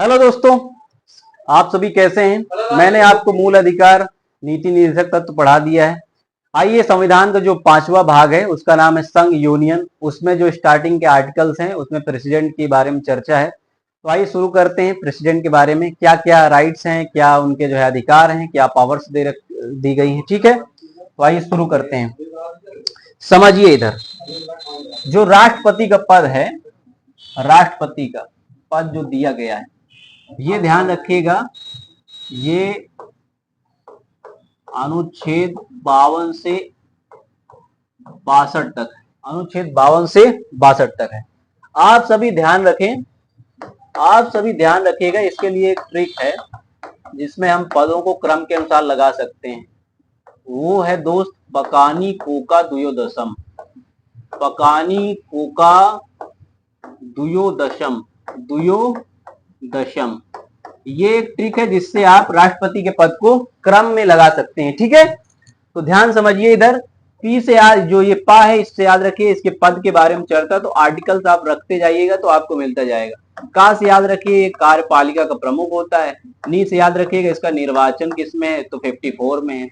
Hello दोस्तों, आप सभी कैसे हैं। मैंने आपको मूल अधिकार नीति निर्देशक तत्व पढ़ा दिया है। आइए, संविधान का जो 5वां भाग है उसका नाम है संघ यूनियन। उसमें जो स्टार्टिंग के आर्टिकल्स हैं उसमें प्रेसिडेंट के बारे में चर्चा है। तो आइए शुरू करते हैं। प्रेसिडेंट के बारे में क्या क्या राइट्स हैं, क्या उनके जो है अधिकार हैं, क्या पावर्स दी गई हैं। ठीक है, तो आइए शुरू करते हैं। समझिए, इधर जो राष्ट्रपति का पद है, राष्ट्रपति का पद जो दिया गया है, ये ध्यान रखिएगा, ये अनुच्छेद 52 से 62 तक है। अनुच्छेद 52 से 62 तक है। आप सभी ध्यान रखें, आप सभी ध्यान रखिएगा। इसके लिए एक ट्रिक है जिसमें हम पदों को क्रम के अनुसार लगा सकते हैं। वो है दोस्त पकानी कोका दुयोदशम। पकानी कोका दुयोदशम, दुयोदशम, ये एक ट्रिक है जिससे आप राष्ट्रपति के पद को क्रम में लगा सकते हैं। ठीक है, तो ध्यान समझिए। इधर पी से याद, जो ये पा है इससे याद रखिए, इसके पद के बारे में चर्चा, तो आर्टिकल्स आप रखते जाइएगा तो आपको मिलता जाएगा। का से याद रखिए कार्यपालिका का प्रमुख होता है। नी से याद रखिएगा इसका निर्वाचन किसमें है, तो 54 में है।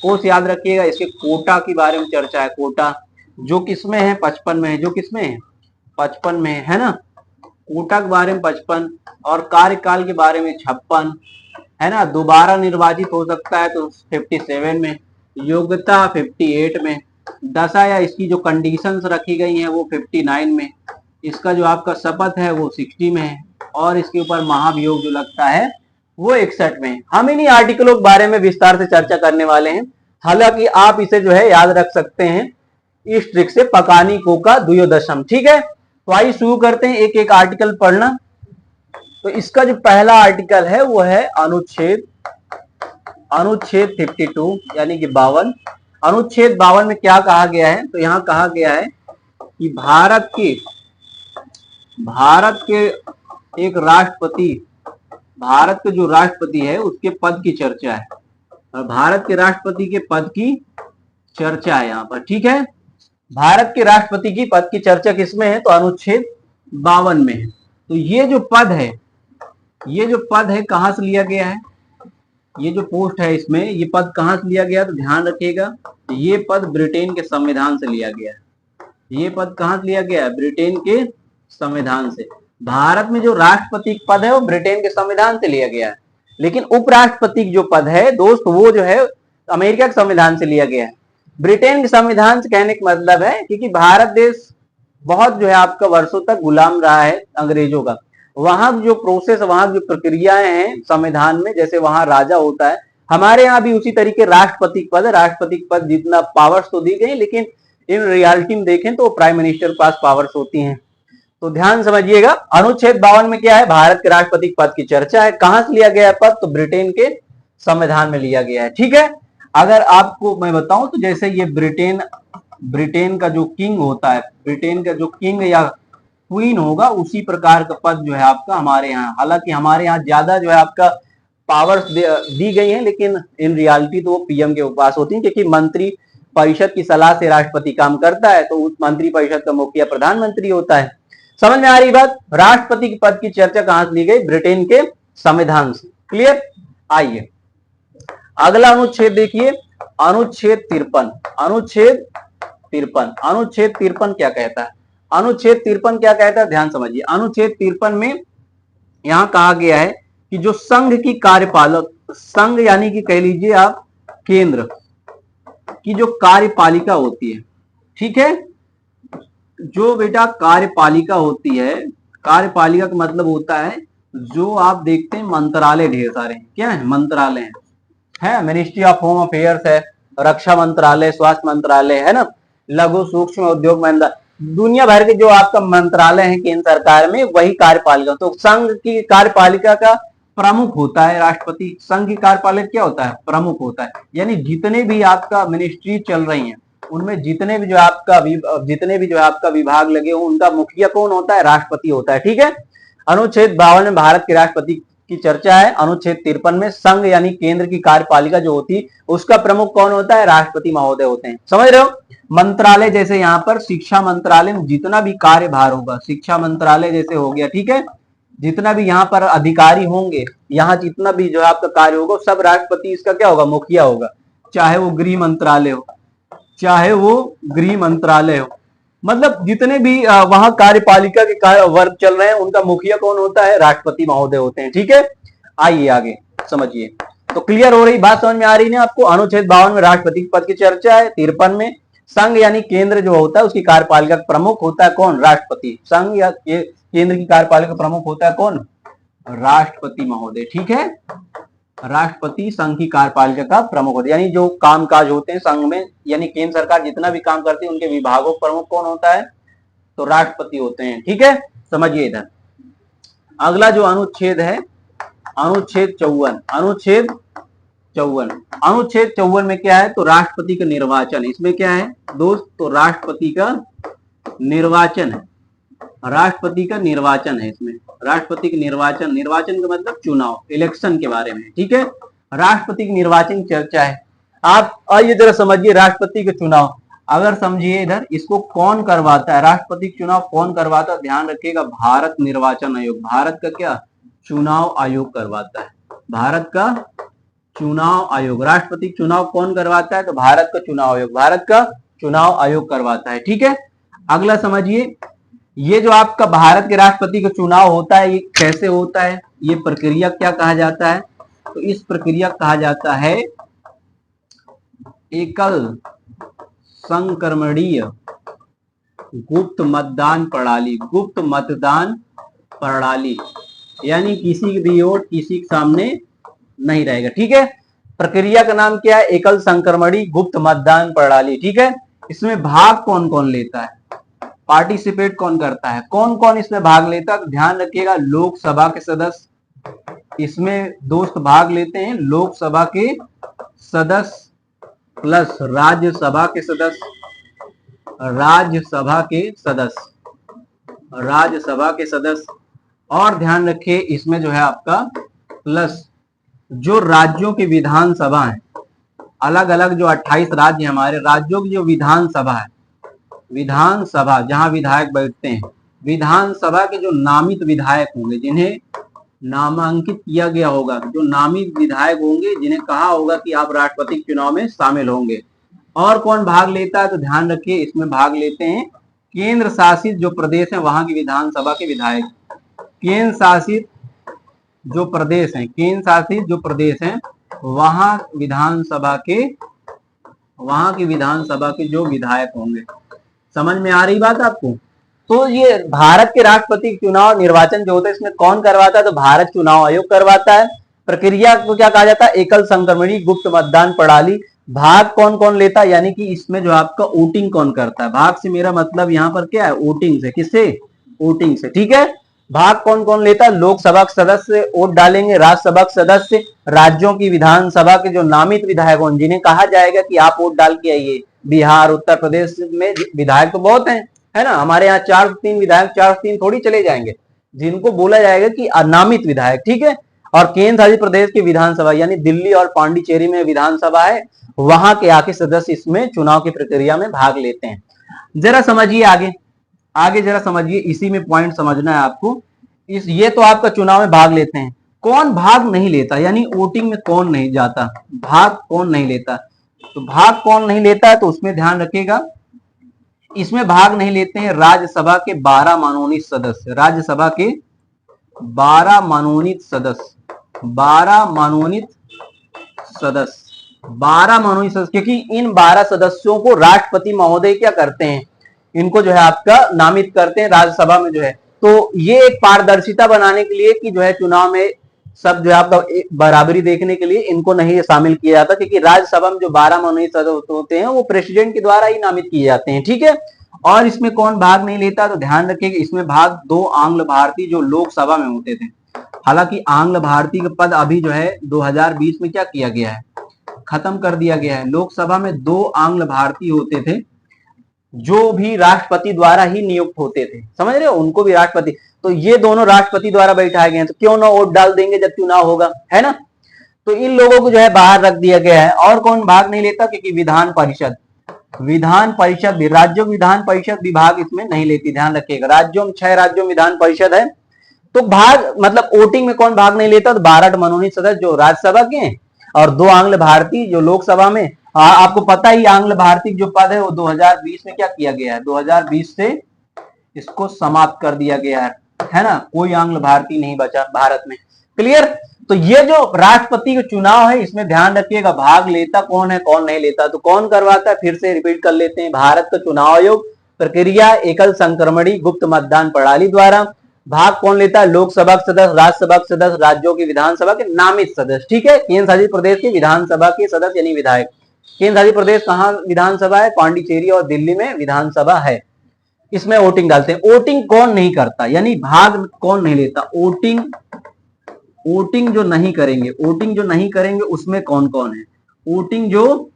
को से याद रखिएगा इसके कोटा के बारे में चर्चा है। कोटा जो किसमें है, 55 में है। जो किसमें है, 55 में है ना। कोटा के बारे में 55 और कार्यकाल के बारे में 56 है ना। दोबारा निर्वाचित हो सकता है तो 57 में। योग्यता 58 में। दशा या इसकी जो कंडीशंस रखी गई हैं वो 59 में। इसका जो आपका शपथ है वो 60 में है। और इसके ऊपर महाभियोग जो लगता है वो 61 में। हम इन्हीं आर्टिकलों के बारे में विस्तार से चर्चा करने वाले हैं। हालांकि आप इसे जो है याद रख सकते हैं इस ट्रिक से, पकानी कोका दुयोदशम। ठीक है, तो आइए शुरू करते हैं एक एक आर्टिकल पढ़ना। तो इसका जो पहला आर्टिकल है वो है अनुच्छेद 52 यानी कि 52। अनुच्छेद 52 में क्या कहा गया है, तो यहां कहा गया है कि भारत के एक राष्ट्रपति, भारत के जो राष्ट्रपति है उसके पद की चर्चा है। और भारत के राष्ट्रपति के पद की चर्चा है यहां पर। ठीक है, भारत के राष्ट्रपति की पद की चर्चा किसमें है, तो अनुच्छेद 52 में है। तो ये जो पद है, ये जो पद है कहां से लिया गया है, ये जो पोस्ट है इसमें, ये पद कहां से लिया गया, तो ध्यान रखिएगा ये पद ब्रिटेन के संविधान से लिया गया है। ये पद कहां से लिया गया है, ब्रिटेन के संविधान से। भारत में जो राष्ट्रपति पद है वो ब्रिटेन के संविधान से लिया गया है, लेकिन उपराष्ट्रपति जो पद है दोस्त वो जो है अमेरिका के संविधान से लिया गया है। ब्रिटेन के संविधान से कहने का मतलब है क्योंकि भारत देश बहुत जो है आपका वर्षों तक गुलाम रहा है अंग्रेजों का। वहां जो प्रोसेस, वहां जो प्रक्रियाएं हैं संविधान में, जैसे वहां राजा होता है, हमारे यहाँ भी उसी तरीके राष्ट्रपति पद है। राष्ट्रपति पद जितना पावर्स तो दी गई, लेकिन इन रियलिटी में देखें तो प्राइम मिनिस्टर के पास पावर्स होती हैं। तो ध्यान समझिएगा, अनुच्छेद 52 में क्या है, भारत के राष्ट्रपति पद की चर्चा है। कहां से लिया गया है पद, तो ब्रिटेन के संविधान में लिया गया है। ठीक है, अगर आपको मैं बताऊं तो जैसे ये ब्रिटेन का जो किंग होता है, ब्रिटेन का जो किंग या क्वीन होगा, उसी प्रकार का पद जो है आपका हमारे यहाँ। हालांकि हमारे यहाँ ज्यादा जो है आपका पावर्स दी गई हैं, लेकिन इन रियलिटी तो वो पीएम के पास होती है, क्योंकि मंत्री परिषद की सलाह से राष्ट्रपति काम करता है, तो उस मंत्री परिषद का मुखिया प्रधानमंत्री होता है। समझ में आ रही बात। राष्ट्रपति के पद की चर्चा कहां से ली गई, ब्रिटेन के संविधान से। क्लियर। आइए अगला अनुच्छेद देखिए, अनुच्छेद 53। अनुच्छेद 53, अनुच्छेद 53 क्या कहता है, अनुच्छेद 53 क्या कहता है, ध्यान समझिए। अनुच्छेद 53 में यहां कहा गया है कि जो संघ की कार्यपालक, संघ यानी कि कह लीजिए आप केंद्र की जो कार्यपालिका होती है, ठीक है, जो बेटा कार्यपालिका होती है, कार्यपालिका का मतलब होता है जो आप देखते हैं मंत्रालय ढेर सारे हैं। क्या है, मंत्रालय है, मिनिस्ट्री ऑफ होम अफेयर्स है, रक्षा मंत्रालय, स्वास्थ्य मंत्रालय है ना, लघु सूक्ष्म उद्योग मंत्रालय, दुनिया भर के जो आपका मंत्रालय है केंद्र सरकार में, वही कार्यपालिका। तो संघ की कार्यपालिका का प्रमुख होता है राष्ट्रपति। संघ की कार्यपालिका क्या होता है, प्रमुख होता है। यानी जितने भी आपका मिनिस्ट्री चल रही हैं उनमें जितने भी जो आपका विभाग लगे हो, उनका मुखिया कौन होता है, राष्ट्रपति होता है। ठीक है, अनुच्छेद 52 में भारत के राष्ट्रपति की चर्चा है। अनुच्छेद 53 में संघ यानी केंद्र की कार्यपालिका जो होती है उसका प्रमुख कौन होता है, राष्ट्रपति महोदय होते हैं। समझ रहे हो। मंत्रालय जैसे यहाँ पर शिक्षा मंत्रालय में जितना भी कार्यभार होगा, शिक्षा मंत्रालय जैसे हो गया, ठीक है, जितना भी यहाँ पर अधिकारी होंगे, यहाँ जितना भी जो है आपका कार्य होगा, सब राष्ट्रपति इसका क्या होगा, मुखिया होगा। चाहे वो गृह मंत्रालय हो, चाहे वो गृह मंत्रालय हो, मतलब जितने भी वहां कार्यपालिका के कार्य वर्ग चल रहे हैं, उनका मुखिया कौन होता है, राष्ट्रपति महोदय होते हैं। ठीक है, आइए आगे समझिए। तो क्लियर हो रही बात, समझ में आ रही है आपको। अनुच्छेद 52 में राष्ट्रपति पद की चर्चा है। 53 में संघ यानी केंद्र जो होता है उसकी कार्यपालिका प्रमुख होता है कौन, राष्ट्रपति। संघ या केंद्र की कार्यपालिका प्रमुख होता है कौन, राष्ट्रपति महोदय। ठीक है, राष्ट्रपति संघ की कार्यपालिका का प्रमुख होता है, यानी जो कामकाज होते हैं संघ में, यानी केंद्र सरकार जितना भी काम करती है उनके विभागों प्रमुख कौन होता है, तो राष्ट्रपति होते हैं। ठीक है, समझिए इधर। अगला जो अनुच्छेद है, अनुच्छेद 54। अनुच्छेद 54 में क्या है, तो राष्ट्रपति का निर्वाचन। इसमें क्या है दोस्त, तो राष्ट्रपति का निर्वाचन है। राष्ट्रपति का निर्वाचन है इसमें, राष्ट्रपति का निर्वाचन। निर्वाचन का मतलब चुनाव, इलेक्शन के बारे में। ठीक है, राष्ट्रपति की निर्वाचन चर्चा है। आप आइए जरा समझिए राष्ट्रपति का चुनाव। अगर समझिए इधर, इसको कौन करवाता है, राष्ट्रपति का चुनाव कौन करवाता है, ध्यान रखिएगा, भारत निर्वाचन आयोग। भारत का क्या, चुनाव आयोग करवाता है, भारत का चुनाव आयोग। राष्ट्रपति चुनाव कौन करवाता है, तो भारत का चुनाव आयोग, भारत का चुनाव आयोग करवाता है। ठीक है, अगला समझिए, ये जो आपका भारत के राष्ट्रपति का चुनाव होता है, ये कैसे होता है, ये प्रक्रिया क्या कहा जाता है, तो इस प्रक्रिया कहा जाता है एकल संक्रमणीय गुप्त मतदान प्रणाली। गुप्त मतदान प्रणाली यानी किसी भी वोट किसी के सामने नहीं रहेगा। ठीक है, प्रक्रिया का नाम क्या है, एकल संक्रमणीय गुप्त मतदान प्रणाली। ठीक है, इसमें भाग कौन कौन लेता है, पार्टिसिपेट कौन करता है, कौन कौन इसमें भाग लेता है, ध्यान रखिएगा, लोकसभा के सदस्य इसमें दोस्त भाग लेते हैं, लोकसभा के सदस्य प्लस राज्यसभा के सदस्य, राज्यसभा के सदस्य, राज्यसभा के सदस्य, और ध्यान रखिए इसमें जो है आपका प्लस जो राज्यों की विधानसभा है, अलग अलग जो 28 राज्य हमारे राज्यों की जो विधानसभा है, विधानसभा जहां विधायक बैठते हैं, विधानसभा के जो नामित विधायक होंगे, जिन्हें नामांकित किया गया होगा, जो नामित विधायक होंगे, जिन्हें कहा होगा कि आप राष्ट्रपति चुनाव में शामिल होंगे। और कौन भाग लेता है, तो ध्यान रखिए इसमें भाग लेते हैं केंद्र शासित जो प्रदेश है वहां की विधानसभा के विधायक। केंद्र शासित जो प्रदेश है, केंद्र शासित जो प्रदेश है वहां विधानसभा के जो विधायक होंगे। समझ में आ रही बात आपको। तो ये भारत के राष्ट्रपति चुनाव निर्वाचन जो होता है इसमें कौन करवाता है, तो भारत चुनाव आयोग करवाता है। प्रक्रिया को क्या कहा जाता है, एकल संक्रमणीय गुप्त मतदान प्रणाली। भाग कौन कौन लेता है, यानी कि इसमें जो आपका वोटिंग कौन करता है, भाग से मेरा मतलब यहाँ पर क्या है, वोटिंग से। किससे, वोटिंग से। ठीक है, भाग कौन कौन लेता है, लोकसभा के सदस्य वोट डालेंगे, राज्यसभा के सदस्य, राज्यों की विधानसभा के जो नामित विधायक हों, जिन्हें कहा जाएगा कि आप वोट डाल के आइए। बिहार उत्तर प्रदेश में विधायक तो बहुत हैं, है ना, हमारे यहाँ 4-3 विधायक, 4-3 थोड़ी चले जाएंगे, जिनको बोला जाएगा कि नामित विधायक। ठीक है, और केंद्र शासित प्रदेश की विधानसभा यानी दिल्ली और पांडिचेरी में विधानसभा है, वहां के आके सदस्य इसमें चुनाव की प्रक्रिया में भाग लेते हैं। जरा समझिए आगे, आगे जरा समझिए, इसी में पॉइंट समझना है आपको। ये तो आपका चुनाव में भाग लेते हैं, कौन भाग नहीं लेता, यानी वोटिंग में कौन नहीं जाता, भाग कौन नहीं लेता, तो भाग कौन नहीं लेता है, तो उसमें ध्यान रखिएगा, इसमें भाग नहीं लेते हैं राज्यसभा के 12 मनोनीत सदस्य, राज्यसभा के 12 मनोनीत सदस्य, 12 मनोनीत सदस्य, 12 मनोनीत सदस्य, क्योंकि इन 12 सदस्यों को राष्ट्रपति महोदय क्या करते हैं, इनको जो है आपका नामित करते हैं राज्यसभा में जो है। तो ये एक पारदर्शिता बनाने के लिए कि जो है चुनाव में सब जो है आपका बराबरी देखने के लिए इनको नहीं शामिल किया जाता, क्योंकि राज्यसभा में जो 12 मनोनीत सदस्य होते हैं वो प्रेसिडेंट के द्वारा ही नामित किए जाते हैं। ठीक है, और इसमें कौन भाग नहीं लेता, तो ध्यान रखिए इसमें भाग 2 आंग्ल भारतीय जो लोकसभा में होते थे। हालांकि आंग्ल भारतीय का पद अभी जो है 2020 में क्या किया गया है, खत्म कर दिया गया है। लोकसभा में 2 आंग्ल भारतीय होते थे जो भी राष्ट्रपति द्वारा ही नियुक्त होते थे, समझ रहे हो, उनको भी राष्ट्रपति, तो ये दोनों राष्ट्रपति द्वारा बैठाए गए हैं, तो क्यों ना वोट डाल देंगे जब चुनाव होगा, है ना। तो इन लोगों को जो है बाहर रख दिया गया है। और कौन भाग नहीं लेता, क्योंकि विधान परिषद भी, राज्यों विधान परिषद विभाग इसमें नहीं लेती, ध्यान रखिएगा। राज्यों में 6 राज्यों में विधान परिषद है, तो भाग मतलब वोटिंग में कौन भाग नहीं लेता, तो 12 मनोनीत सदस्य जो राज्यसभा के हैं और 2 आंग्ल भारतीय जो लोकसभा में। आपको पता ही आंग्ल भारतीय जो पद है वो 2020 में क्या किया गया है, 2020 से इसको समाप्त कर दिया गया है ना, कोई आंग्ल भारतीय नहीं बचा भारत में। क्लियर। तो ये जो राष्ट्रपति का चुनाव है इसमें ध्यान रखिएगा भाग लेता कौन है कौन नहीं लेता, तो कौन करवाता है फिर से रिपीट कर लेते हैं। भारत का चुनाव आयोग प्रक्रिया एकल संक्रमणी गुप्त मतदान प्रणाली द्वारा। भाग कौन लेता है, लोकसभा के सदस्य, राज्यसभा के सदस्य, राज्यों की विधानसभा के नामित सदस्य। ठीक है, केंद्र शासित प्रदेश की विधानसभा के सदस्य यानी विधायक। केंद्र शासित प्रदेश कहाँ विधानसभा है, पांडिचेरी और दिल्ली में विधानसभा है। इसमें वोटिंग डालते हैं। वोटिंग कौन नहीं करता यानी भाग कौन नहीं लेता, वोटिंग जो नहीं करेंगे, वोटिंग जो नहीं करेंगे उसमें कौन कौन है, वोटिंग जो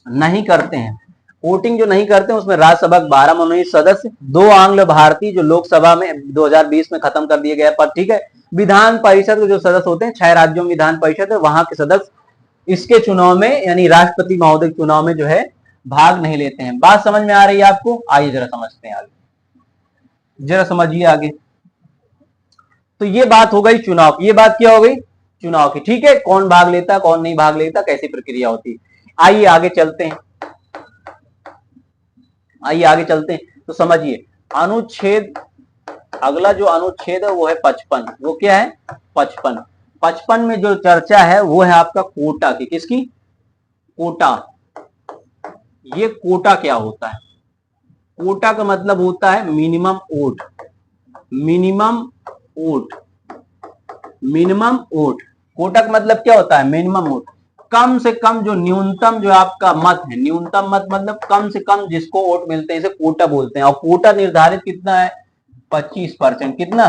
नहीं करते हैं, वोटिंग जो नहीं करते हैं उसमें राज्यसभा के 12 मनोनीत सदस्य, 2 आंग्ल भारतीय जो लोकसभा में 2020 में खत्म कर दिए गए पद। ठीक है, विधान परिषद के जो सदस्य होते हैं 6 राज्यों में विधान परिषद है, वहां के सदस्य इसके चुनाव में यानी राष्ट्रपति महोदय के चुनाव में जो है भाग नहीं लेते हैं। बात समझ में आ रही है आपको, आइए जरा समझते हैं आगे, जरा समझिए आगे। तो ये बात हो गई चुनाव की, ये बात क्या हो गई चुनाव की। ठीक है, कौन भाग लेता कौन नहीं भाग लेता, कैसी प्रक्रिया होती है। आइए आगे चलते हैं, आइए आगे चलते हैं। तो समझिए अनुच्छेद, अगला जो अनुच्छेद है वो है 55। वो क्या है 55। 55 में जो चर्चा है वो है आपका कोटा की, किसकी, कोटा। ये कोटा क्या होता है, कोटा का मतलब होता है minimum vote, minimum vote, minimum vote. Quota का मतलब क्या होता है, मिनिमम वोट, कम से कम जो न्यूनतम जो आपका मत है, न्यूनतम मत मतलब कम से कम जिसको वोट मिलते हैं इसे कोटा बोलते हैं। और कोटा निर्धारित कितना है 25%। कितना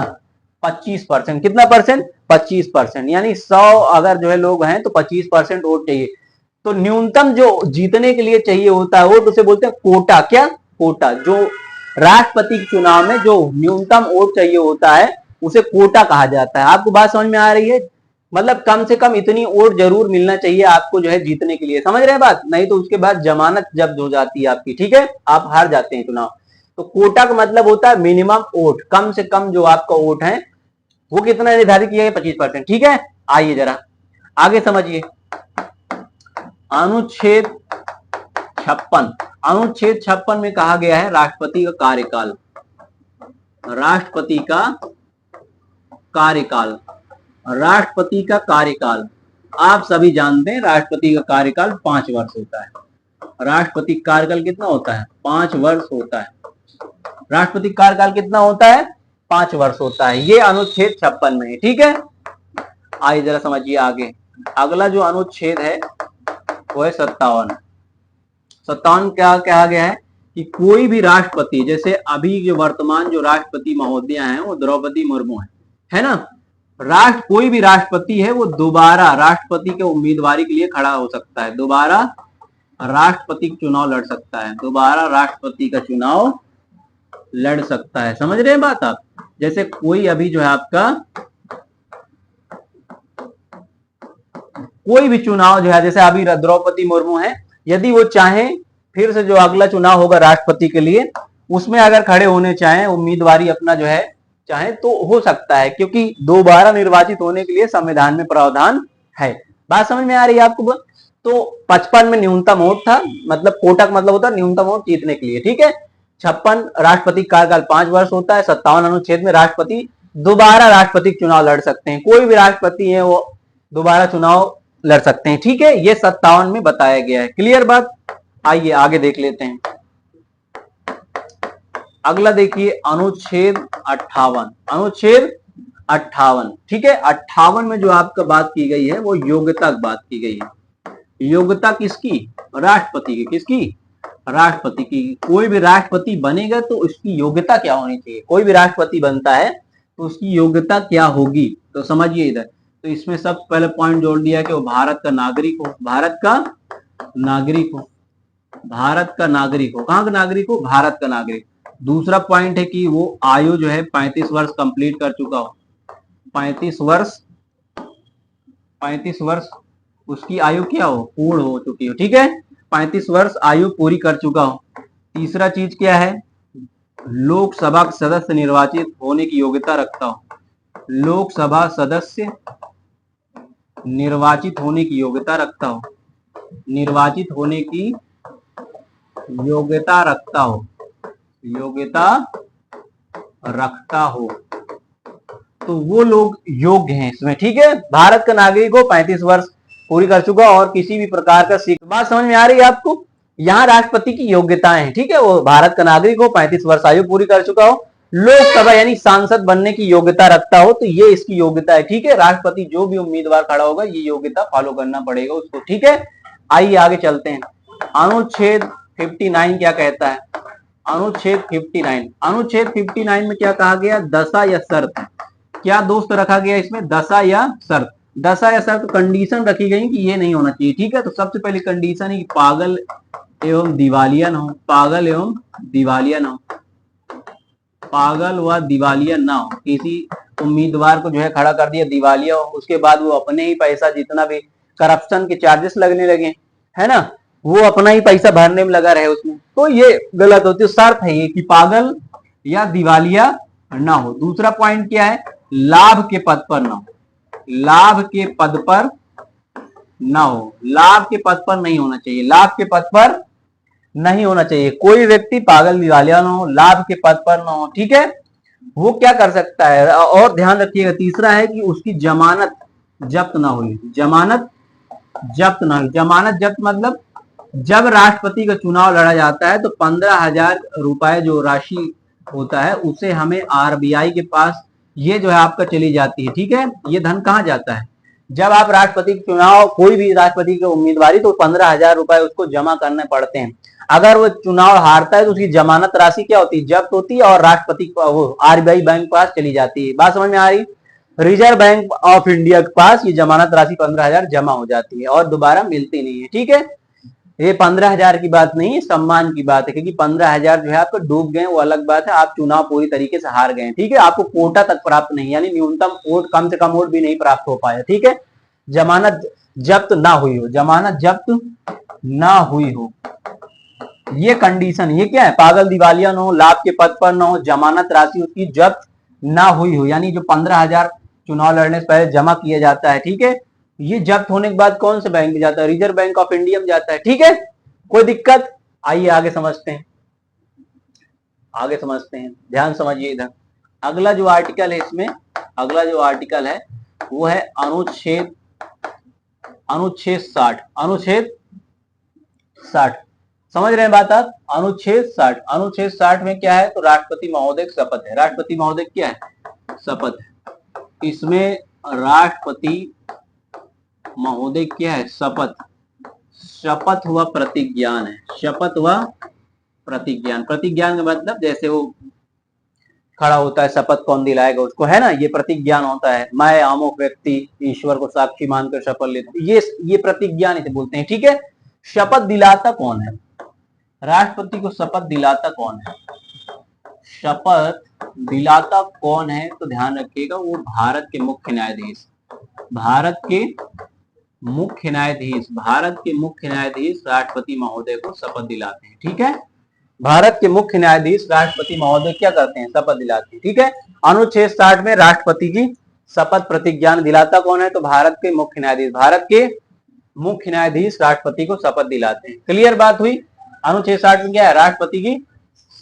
25%, कितना परसेंट 25%, यानी 100 अगर जो है लोग हैं तो 25% वोट चाहिए। तो न्यूनतम जो जीतने के लिए चाहिए होता है वोट उसे बोलते हैं कोटा। क्या कोटा, जो राष्ट्रपति के चुनाव में जो न्यूनतम वोट चाहिए होता है उसे कोटा कहा जाता है। आपको बात समझ में आ रही है, मतलब कम से कम इतनी वोट जरूर मिलना चाहिए आपको जो है जीतने के लिए, समझ रहे हैं बात, नहीं तो उसके बाद जमानत जब्त हो जाती है आपकी। ठीक है, आप हार जाते हैं चुनाव। तो कोटा का मतलब होता है मिनिमम वोट, कम से कम जो आपका वोट है वो कितना निर्धारित किया है 25%। ठीक है, आइए जरा आगे समझिए। अनुच्छेद 56, अनुच्छेद 56 में कहा गया है राष्ट्रपति का कार्यकाल, राष्ट्रपति का कार्यकाल, राष्ट्रपति का कार्यकाल। आप सभी जानते हैं राष्ट्रपति का कार्यकाल 5 वर्ष होता है। राष्ट्रपति का कार्यकाल कितना होता है 5 वर्ष होता है। राष्ट्रपति का कार्यकाल कितना होता है 5 वर्ष होता है। ये अनुच्छेद 56 में है। ठीक है, आइए जरा समझिए आगे। अगला जो अनुच्छेद है वो है 57। 57 क्या कहा गया है कि कोई भी राष्ट्रपति, जैसे अभी जो वर्तमान जो राष्ट्रपति महोदया हैं वो द्रौपदी मुर्मू है ना, कोई भी राष्ट्रपति है वो दोबारा राष्ट्रपति के उम्मीदवारी के लिए खड़ा हो सकता है, दोबारा राष्ट्रपति का चुनाव लड़ सकता है, दोबारा राष्ट्रपति का चुनाव लड़ सकता है। समझ रहे हैं बात आप, जैसे कोई अभी जो है आपका कोई भी चुनाव जो है, जैसे अभी द्रौपदी मुर्मू है, यदि वो चाहे फिर से जो अगला चुनाव होगा राष्ट्रपति के लिए उसमें अगर खड़े होने चाहे, उम्मीदवारी अपना जो है चाहे तो हो सकता है, क्योंकि दोबारा निर्वाचित होने के लिए संविधान में प्रावधान है। बात समझ में आ रही है आपको। तो 55 में न्यूनतम वोट था, मतलब कोटा का मतलब होता है न्यूनतम वोट जीतने के लिए। ठीक है, 56 राष्ट्रपति कार्यकाल 5 वर्ष होता है। 57 अनुच्छेद में राष्ट्रपति दोबारा राष्ट्रपति चुनाव लड़ सकते हैं, कोई भी राष्ट्रपति है वो दोबारा चुनाव लड़ सकते हैं। ठीक है, ये 57 में बताया गया है। क्लियर बात, आइए आगे देख लेते हैं। अगला देखिए अनुच्छेद 58, अनुच्छेद 58। ठीक है, 58 में जो आपका बात की गई है वो योग्यता की बात की गई है। योग्यता किसकी, राष्ट्रपति की, किसकी, राष्ट्रपति की। कोई भी राष्ट्रपति बनेगा तो उसकी योग्यता क्या होनी चाहिए, कोई भी राष्ट्रपति बनता है तो उसकी योग्यता क्या होगी, तो समझिए इधर। तो इसमें सबसे पहले पॉइंट जोड़ दिया कि वो भारत का नागरिक हो, भारत का नागरिक हो, भारत का नागरिक हो। कहां का नागरिक हो, भारत का नागरिक। दूसरा पॉइंट है कि वो आयु जो है 35 वर्ष कंप्लीट कर चुका हो, 35 वर्ष, 35 वर्ष उसकी आयु क्या हो, पूर्ण हो चुकी हो। ठीक है, 35 वर्ष आयु पूरी कर चुका हो। तीसरा चीज क्या है, लोकसभा सदस्य निर्वाचित होने की योग्यता रखता हो, लोकसभा सदस्य निर्वाचित होने की योग्यता रखता हो, निर्वाचित होने की योग्यता रखता हो, योग्यता रखता हो, तो वो लोग योग्य हैं इसमें। ठीक है, भारत का नागरिक हो, 35 वर्ष पूरी कर चुका और किसी भी प्रकार का बात समझ में आ रही है आपको? यहाँ राष्ट्रपति की योग्यताएं हैं। ठीक है, वो भारत का नागरिक हो, 35 वर्ष आयु पूरी कर चुका हो, लोकसभा यानी सांसद बनने की योग्यता रखता हो, तो ये इसकी योग्यता है। ठीक है, राष्ट्रपति जो भी उम्मीदवार खड़ा होगा ये योग्यता फॉलो करना पड़ेगा उसको। ठीक है, आइए आगे चलते हैं। अनुच्छेद 59 क्या कहता है? अनुच्छेद 59, अनुच्छेद 59 में क्या कहा गया? दशा या शर्त। क्या दोस्त रखा गया इसमें? दशा या शर्त। दशा या शर्त कंडीशन रखी गई कि ये नहीं होना चाहिए। ठीक है, तो सबसे पहले कंडीशन है कि पागल एवं दिवालिया न हो, पागल एवं दिवालिया न हो, पागल व दिवालिया ना हो। किसी उम्मीदवार को जो है खड़ा कर दिया, दिवालिया हो, उसके बाद वो अपने ही पैसा जितना भी करप्शन के चार्जेस लगने लगे, है ना, वो अपना ही पैसा भरने में लगा रहे उसमें, तो ये गलत होती है। शर्त है ये कि पागल या दिवालिया ना हो। दूसरा पॉइंट क्या है? लाभ के पद पर ना हो, लाभ के पद पर ना हो, लाभ के पद पर नहीं होना चाहिए, लाभ के पद पर नहीं होना चाहिए। कोई व्यक्ति पागल दिवालिया ना हो, लाभ के पद पर ना हो। ठीक है, वो क्या कर सकता है? और ध्यान रखिएगा, तीसरा है कि उसकी जमानत जब्त ना हुई, जमानत जब्त ना हुई। जमानत जब्त मतलब जब राष्ट्रपति का चुनाव लड़ा जाता है तो 15,000 रुपए जो राशि होता है उसे हमें आरबीआई के पास ये जो है आपका चली जाती है। ठीक है, ये धन कहाँ जाता है? जब आप राष्ट्रपति चुनाव, कोई भी राष्ट्रपति की उम्मीदवारी, तो 15,000 रुपए उसको जमा करने पड़ते हैं। अगर वो चुनाव हारता है तो उसकी जमानत राशि क्या होती है? जब्त होती है और राष्ट्रपति वो आरबीआई बैंक के पास चली जाती है। बात समझ में आ रही? रिजर्व बैंक ऑफ इंडिया के पास ये जमानत राशि 15,000 जमा हो जाती है और दोबारा मिलती नहीं है। ठीक है, ये 15,000 की बात नहीं है, सम्मान की बात है, क्योंकि 15,000 जो है आपको डूब गए वो अलग बात है, आप चुनाव पूरी तरीके से हार गए। ठीक है, आपको कोटा तक प्राप्त नहीं, यानी न्यूनतम वोट, कम से कम वोट भी नहीं प्राप्त हो पाया। ठीक है, जमानत जब्त ना हुई हो, जमानत जब्त ना हुई हो, ये कंडीशन। ये क्या है? पागल दिवालिया ना हो, लाभ के पद पर ना हो, जमानत राशि उसकी जब्त ना हुई हो, यानी जो 15,000 चुनाव लड़ने से पहले जमा किया जाता है, ठीक है, ये जब्त होने के बाद कौन से बैंक में जाता है? रिजर्व बैंक ऑफ इंडिया में जाता है। ठीक है, कोई दिक्कत? आइए आगे समझते हैं, आगे समझते हैं, ध्यान समझिए इधर। अगला जो आर्टिकल है इसमें, अगला जो आर्टिकल है वो है अनुच्छेद 60, अनुच्छेद 60, समझ रहे हैं बात आप? अनुच्छेद 60, अनुच्छेद 60 में क्या है? तो राष्ट्रपति महोदय की शपथ है। राष्ट्रपति महोदय क्या है? शपथ है। इसमें राष्ट्रपति महोदय क्या है? शपथ, शपथ हुआ प्रतिज्ञान है, शपथ हुआ प्रतिज्ञान। प्रतिज्ञान का मतलब जैसे वो खड़ा होता है, शपथ कौन दिलाएगा उसको, है ना, ये प्रतिज्ञान होता है। मैं अमुक व्यक्ति ईश्वर को साक्षी मानकर शपथ लेता हूं, ये प्रतिज्ञान इसे बोलते हैं। ठीक है, शपथ दिलाता कौन है? राष्ट्रपति को शपथ दिलाता कौन है? शपथ दिलाता कौन है? तो ध्यान रखिएगा, वो भारत के मुख्य न्यायाधीश, भारत के मुख्य न्यायाधीश, भारत के मुख्य न्यायाधीश राष्ट्रपति महोदय को शपथ दिलाते हैं। ठीक है, भारत के मुख्य न्यायाधीश राष्ट्रपति महोदय क्या करते हैं? शपथ दिलाते हैं। ठीक है, अनुच्छेद 60 में राष्ट्रपति की शपथ प्रतिज्ञान दिलाता कौन है? तो भारत के मुख्य न्यायाधीश, भारत के मुख्य न्यायाधीश राष्ट्रपति को शपथ दिलाते हैं। क्लियर बात हुई? अनुच्छेद 60 में क्या है? राष्ट्रपति की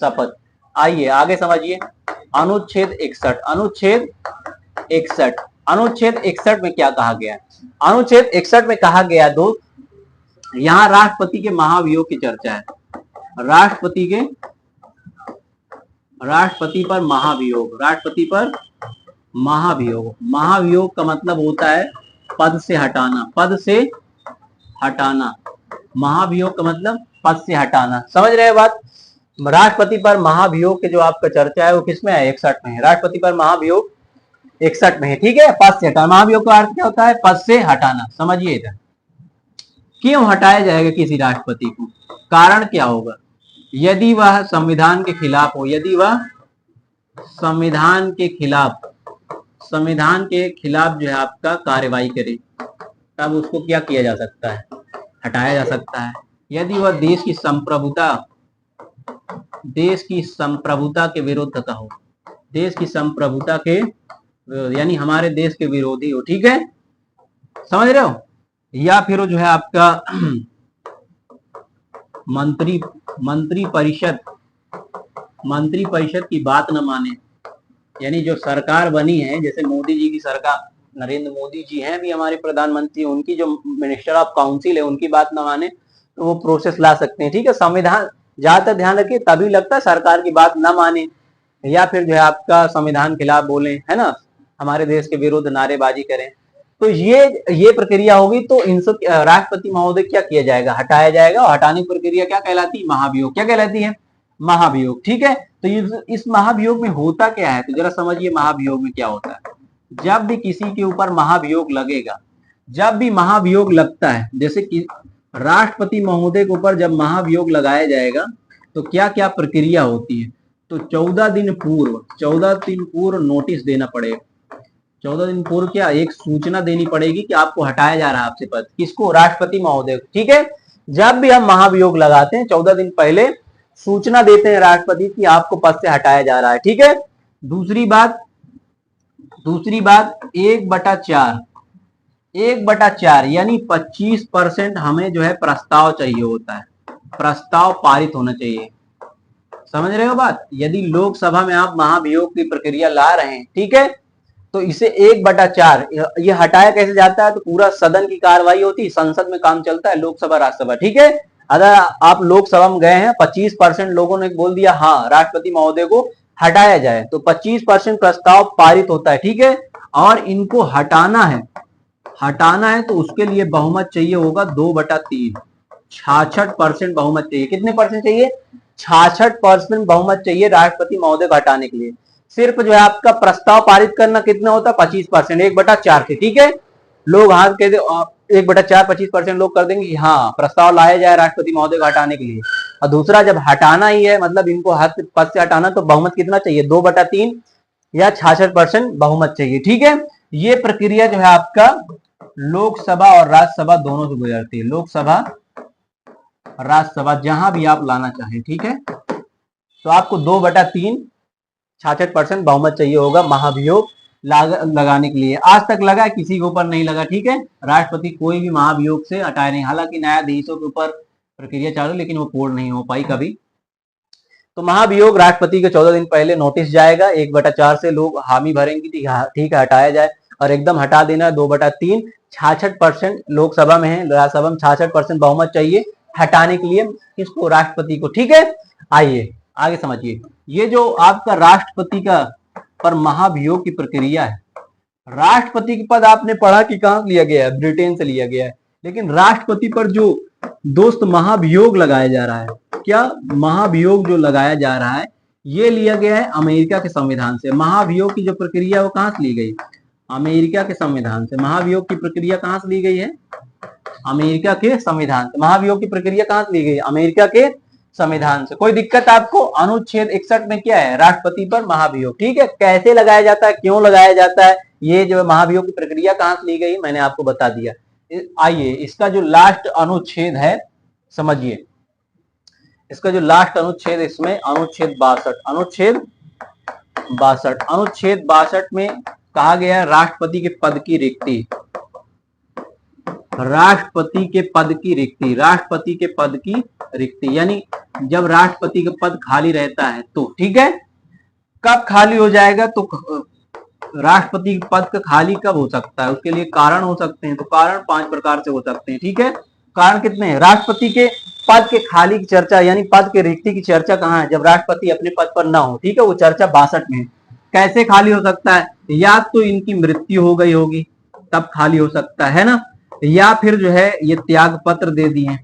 शपथ। आइए आगे समझिए, अनुच्छेद 61, अनुच्छेद 61, अनुच्छेद 61 में क्या कहा गया? अनुच्छेद 61 में कहा गया दोस्त, यहां राष्ट्रपति के महाभियोग की चर्चा है। राष्ट्रपति के, राष्ट्रपति पर महाभियोग, राष्ट्रपति पर महाभियोग, महाभियोग का मतलब होता है पद से हटाना, पद से हटाना, महाभियोग का मतलब पद से हटाना। समझ रहे हैं बात? राष्ट्रपति पर महाभियोग के जो आपका चर्चा है वो किसमें है? 61 में है। राष्ट्रपति पर महाभियोग 61 में है। ठीक है, पद से हटाना, महाभियोग का अर्थ क्या होता है? पद से हटाना। समझिए इधर, क्यों हटाया जाएगा किसी राष्ट्रपति को? कारण क्या होगा? यदि वह संविधान के खिलाफ हो, यदि वह संविधान के खिलाफ, संविधान के खिलाफ जो है आपका कार्यवाही करे, तब उसको क्या किया जा सकता है? हटाया जा सकता है। यदि वह देश की संप्रभुता, देश की संप्रभुता के विरुद्ध का हो, देश की संप्रभुता के यानी हमारे देश के विरोधी हो, ठीक है, समझ रहे हो। या फिर जो है आपका मंत्री मंत्री परिषद की बात न माने, यानी जो सरकार बनी है, जैसे मोदी जी की सरकार, नरेंद्र मोदी जी हैं भी हमारे प्रधानमंत्री, उनकी जो मिनिस्टर ऑफ काउंसिल है उनकी बात न माने तो वो प्रोसेस ला सकते हैं, ठीक है। संविधान ज्यादातर ध्यान रखिए, तभी लगता है सरकार की बात न माने या फिर जो है आपका संविधान खिलाफ बोले, है ना, हमारे देश के विरुद्ध नारेबाजी करें, तो ये प्रक्रिया होगी। तो इनसे राष्ट्रपति महोदय क्या किया जाएगा, हटाया जाएगा, और हटाने की प्रक्रिया क्या कहलाती है, महाभियोग। क्या कहलाती है, महाभियोग, ठीक है। तो इस महाभियोग में होता क्या है, तो जरा समझिए महाभियोग में क्या होता है। जब भी किसी के ऊपर महाभियोग लगेगा, जब भी महाभियोग लगता है, जैसे कि राष्ट्रपति महोदय के ऊपर जब महाभियोग लगाया जाएगा तो क्या क्या प्रक्रिया होती है, तो 14 दिन पूर्व नोटिस देना पड़ेगा। 14 दिन पूर्व क्या एक सूचना देनी पड़ेगी कि आपको हटाया जा रहा है आपसे पद, किसको, राष्ट्रपति महोदय को, ठीक है। जब भी हम महाभियोग लगाते हैं 14 दिन पहले सूचना देते हैं राष्ट्रपति की आपको पद से हटाया जा रहा है, ठीक है। दूसरी बात 1/4 यानी 25% हमें जो है प्रस्ताव चाहिए होता है, प्रस्ताव पारित होना चाहिए, समझ रहे हो बात। यदि लोकसभा में आप महाभियोग की प्रक्रिया ला रहे हैं, ठीक है, तो इसे 1/4 ये हटाया कैसे जाता है, तो पूरा सदन की कार्रवाई होती है, संसद में काम चलता है, लोकसभा राज्यसभा, ठीक है। अगर आप लोकसभा में गए हैं, 25% लोगों ने बोल दिया हाँ राष्ट्रपति महोदय को हटाया जाए, तो 25% प्रस्ताव पारित होता है, ठीक है। और इनको हटाना है तो उसके लिए बहुमत चाहिए होगा 2/3, 66% बहुमत चाहिए। कितने परसेंट चाहिए, 66% बहुमत चाहिए राष्ट्रपति महोदय को हटाने के लिए। सिर्फ जो है आपका प्रस्ताव पारित करना कितना होता है, 25%, 1/4 से, ठीक है। लोग हाथ कहते 1/4, 25% लोग कर देंगे हाँ प्रस्ताव लाया जाए राष्ट्रपति महोदय को हटाने के लिए। और दूसरा जब हटाना ही है, मतलब इनको पद से हटाना, तो बहुमत कितना चाहिए, 2/3 या 66% बहुमत चाहिए, ठीक है। ये प्रक्रिया जो है आपका लोकसभा और राज्यसभा दोनों से गुजरती है, लोकसभा राज्यसभा जहां भी आप लाना चाहें, ठीक है। तो आपको 2/3 66% बहुमत चाहिए होगा महाभियोग लगाने के लिए। आज तक लगा, किसी के ऊपर नहीं लगा, ठीक है। राष्ट्रपति कोई भी महाभियोग से हटाए नहीं, हालांकि न्यायाधीशों के ऊपर प्रक्रिया चालू, लेकिन वो पूर्ण नहीं हो पाई कभी। तो महाभियोग राष्ट्रपति के 14 दिन पहले नोटिस जाएगा, 1/4 से लोग हामी भरेंगे, ठीक है हटाया जाए, और एकदम हटा देना 2/3, 66% लोकसभा में है, राज्यसभा में 66% बहुमत चाहिए हटाने के लिए, किसको, राष्ट्रपति को, ठीक है। आइए आगे समझिए, ये जो आपका राष्ट्रपति का पर महाभियोग की प्रक्रिया है, राष्ट्रपति के पद आपने पढ़ा कि कहां लिया गया है, ब्रिटेन से लिया गया है, लेकिन राष्ट्रपति पर जो दोस्त महाभियोग लगाया जा रहा है, क्या महाभियोग जो लगाया जा रहा है ये लिया गया है अमेरिका के संविधान से। महाभियोग की जो प्रक्रिया वो कहां से ली गई, अमेरिका के संविधान से। महाभियोग की प्रक्रिया कहां से ली गई है, अमेरिका के संविधान से। महाभियोग की प्रक्रिया कहां से ली गई, अमेरिका के संविधान से। कोई दिक्कत आपको, अनुच्छेद 61 में क्या है, राष्ट्रपति पर महाभियोग, ठीक है। कैसे लगाया जाता है, क्यों लगाया जाता है, ये जो महाभियोग की प्रक्रिया कहां से ली गई मैंने आपको बता दिया। आइए इसका जो लास्ट अनुच्छेद है समझिए, इसका जो लास्ट अनुच्छेद, इसमें अनुच्छेद 62 में कहा गया है राष्ट्रपति के पद की रिक्ति, राष्ट्रपति के पद की रिक्ति, यानी जब राष्ट्रपति का पद खाली रहता है तो, ठीक है। कब खाली हो जाएगा, तो राष्ट्रपति के पद का खाली कब हो सकता है, उसके लिए कारण हो सकते हैं, तो कारण 5 प्रकार से हो सकते हैं, ठीक है। कारण कितने हैं, राष्ट्रपति के पद के खाली की चर्चा, यानी पद के रिक्ति की चर्चा कहां है, जब राष्ट्रपति अपने पद पर ना हो, ठीक है, वो चर्चा 62 में। कैसे खाली हो सकता है, या तो इनकी मृत्यु हो गई होगी तब खाली हो सकता है ना, या फिर जो है ये त्याग पत्र दे दिए,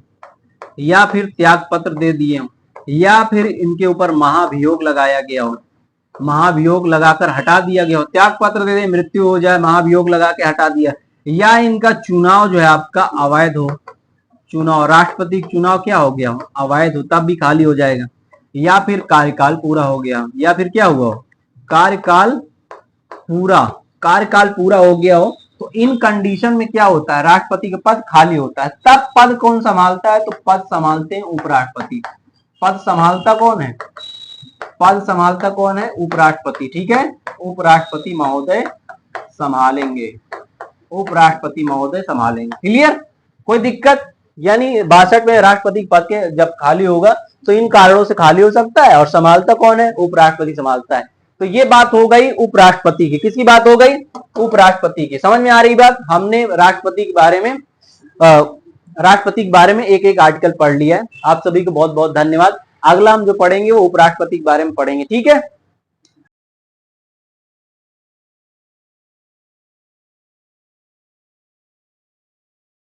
या फिर इनके ऊपर महाभियोग लगाया गया हो, महाभियोग लगाकर हटा दिया गया हो, त्याग पत्र दे दे, मृत्यु हो जाए, महाभियोग लगा के हटा दिया, या इनका चुनाव जो है आपका अवैध हो, चुनाव, राष्ट्रपति चुनाव क्या हो गया हो, अवैध हो, तब भी खाली हो जाएगा, या फिर कार्यकाल पूरा हो गया, या फिर क्या हुआ हो, कार्यकाल पूरा हो गया हो। तो इन कंडीशन में क्या होता है, राष्ट्रपति का पद खाली होता है, तब पद कौन संभालता है, तो पद संभालते हैं उपराष्ट्रपति। पद संभालता कौन है, उपराष्ट्रपति, ठीक है। उपराष्ट्रपति महोदय संभालेंगे, उपराष्ट्रपति महोदय संभालेंगे। क्लियर? कोई दिक्कत? यानी 62 में राष्ट्रपति पद के जब खाली होगा तो इन कारणों से खाली हो सकता है, और संभालता कौन है? उपराष्ट्रपति संभालता है। तो ये बात हो गई उपराष्ट्रपति की। किसकी बात हो गई? उपराष्ट्रपति की। समझ में आ रही बात? हमने राष्ट्रपति के बारे में एक एक आर्टिकल पढ़ लिया है। आप सभी को बहुत बहुत धन्यवाद। अगला हम जो पढ़ेंगे वो उपराष्ट्रपति के बारे में पढ़ेंगे। ठीक है?